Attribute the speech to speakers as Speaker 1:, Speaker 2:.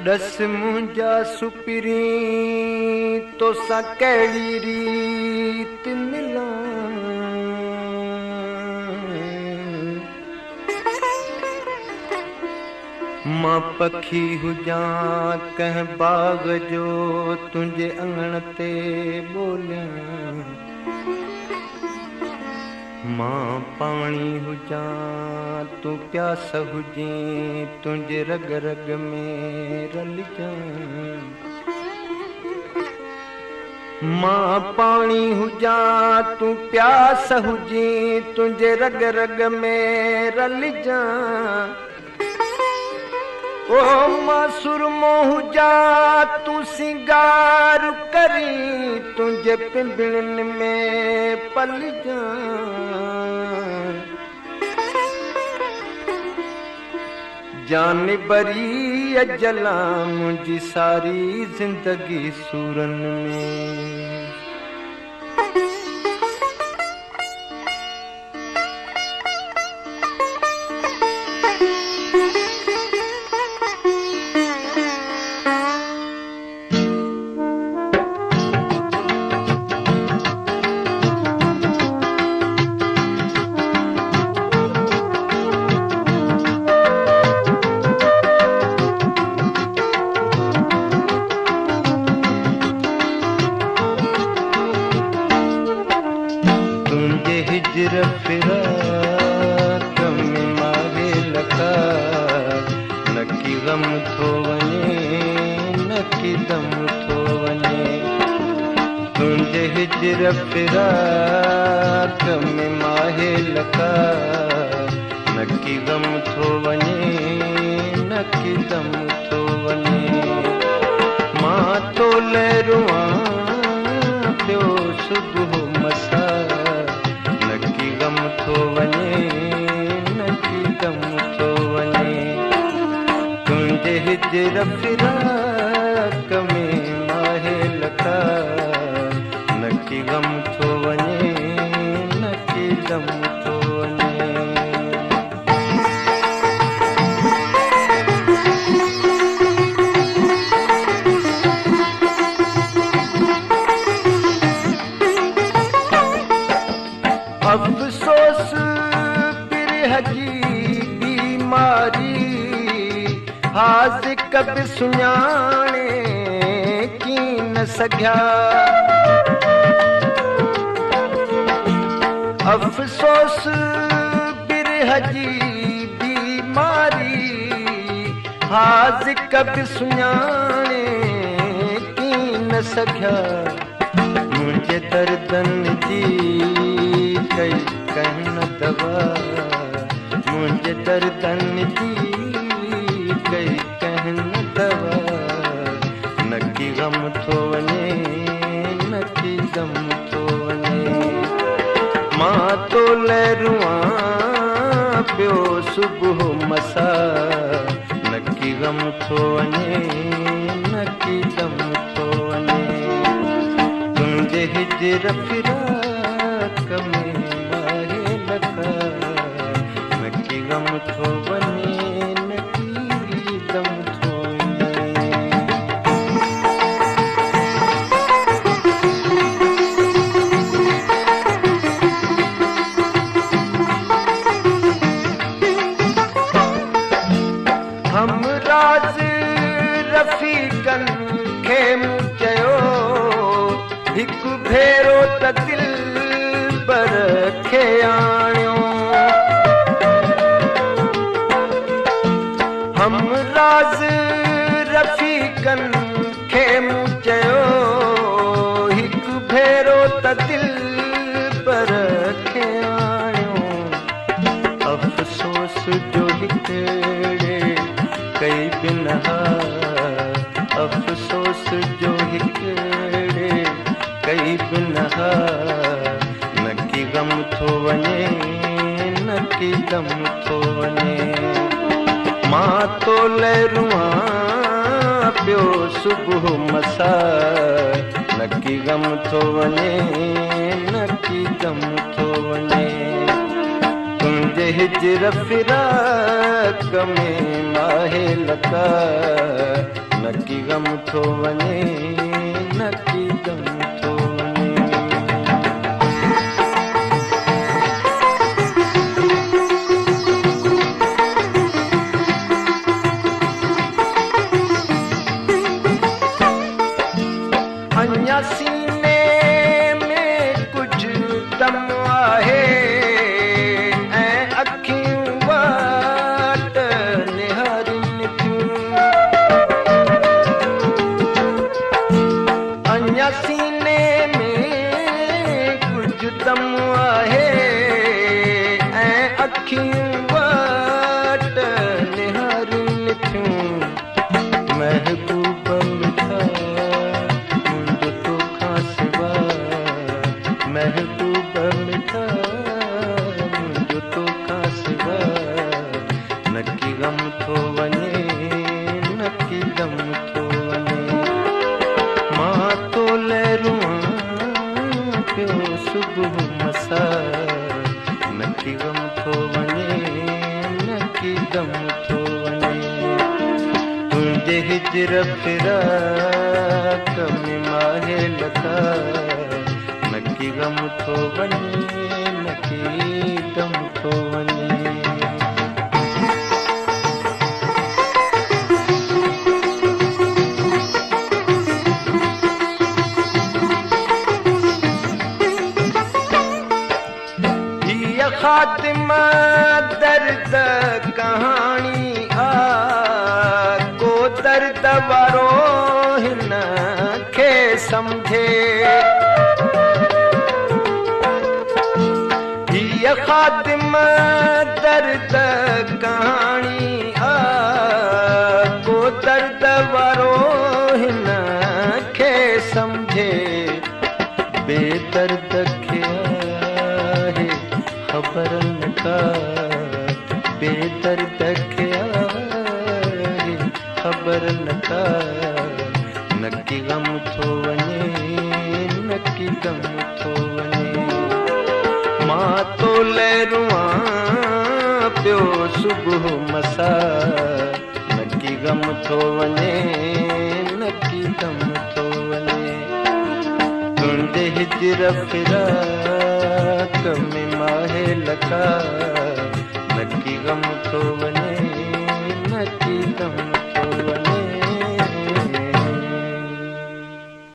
Speaker 1: ॾस मुंहिंजा सुपिरी तोसां कहिड़ी रीत मिलां। मां पखी हुजां कंहिं बाग़ जो तुंहिंजे अङण ते ॿोलियां। मां पाणी हुजां तूं प्यास हुजां तुंहिंजे रग रग में रलिजां। मां पाणी हुजां तूं प्यास हुजां तुंहिंजे रग रग में रलिजां। ओ मां सुरमो हुजां तूं सिंगार करी तुंहिंजे पिंबड़नि में पलिजां। जान बरी अजला मुंहिंजी सारी ज़िंदगी सूरनि में। हिजर फिराक में मारे लखा न की गम थो वञे न की दम थो वञे। तुंहिंजे हिजर फिराक में माहे लखा न की गम थो वञे न की दम थो वञे। मां तो लहरुआ पियो सुबुह मसा गम थो वञे न की दम थो वञे। तुंहिंजे हिजर फिराक में माहे लखा न की गम थो वञे न की दम थो वञे। अफ़सोस बिरह जी बीमारी हाज़िक बि सुञाणे की न सघिया। अफ़सोस बिरह जी बीमारी हाज़िक बि सुञाणे की न सघिया। मुंहिंजे दर्दनि जी कई कंहिं न दवा मुंहिंजे दर्दनि जी कई कंहिं न दवा। न की गम थो वञे न की दम थो वञे। मां तो लहरुआ पियो सुबुह मसा न की गम थो वञे न की दम थो वञे। तुंहिंजे हिजर फिराक में माहे लखा न की गम थो वञे न की दम थो वञे। हम राज़ रफ़ीक़नि खे मूं चयो हिकु भेरो त दिलबर खे आणियो। हम राज़ रफ़ीक़नि खे मूं चयो हिकु भेरो त दिलबर खे आणियो। अफ़सोस जो हिकिड़े कई बिनहा अफ़सोस जो हिकिड़े कई बिनहा। न की गम थो वञे न की दम थो वञे। मां तो लहरुआ पियो सुबुह मसा न की गम थो वञे न की दम थो वञे। तुंहिंजे हिजर फिराक में माहे लखा न नकी गम थो वञे, नकी गम थो वञे। अञा सीने में कुझु दम आहे ऐं अखियूं वाट निहारनि थियूं। अञा सीने में कुझु दम आहे ऐं अखियूं वाट निहारनि थियूं। महबूब मिठा मुंहिंजो तोखां सिवा, महबूब मिठा मुंहिंजो तोखां सिवा। नकी गम थो वञे, नकी गम थो वञे। मां तो लहरूं पियो सुबुह मसा, नकी गम थो वञे, नकी गम थो वञे। तुंहिंजे हिजर फिराक में माहे लॻा, नकी गम थो वञे, नकी गम थो वञे। हीअ ख़ातिमा दर्द कहाणी आ, को दर्द वारो हिन खे सम्झे। हीअ ख़ातिमा दर्द कहाणी आ, को दर्द वारो हिन खे सम्झे। बेदर्द खे आहे ख़बर न का, बेदर्द खे आहे ख़बर न का। नकी गम थो वञे, नकी गम थो वञे। मां तो लहरूं पियो सुबुह मसा, नकी गम थो वञे, नकी गम थो वञे। तुंहिंजे हिजर फिराक में माहे लॻा, नकी गम थो वञे, नकी गम